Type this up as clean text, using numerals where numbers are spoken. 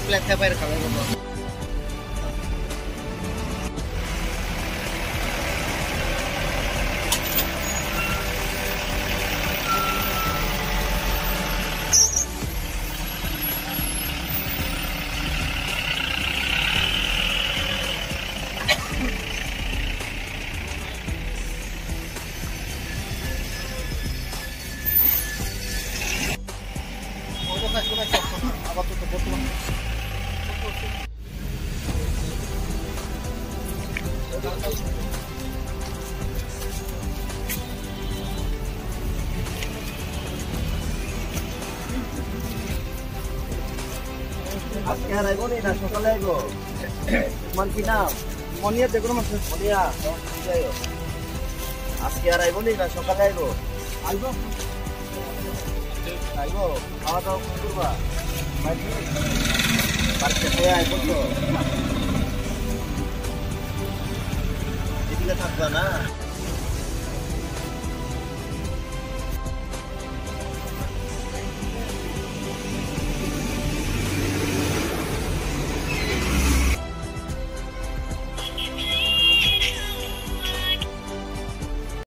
plate খাই পাই খাবে বলো আবার তো বর্তমান আজকে আর আইব না সকালে আইব মান কি নাম মনিয়া দেখো না মনিয়া আজকে আর আইব না সকালে আইব আইব আইব খাওয়া দাওয়া করবা বাড়িতে খেয়ে আইব তো এদিকে থাকবা না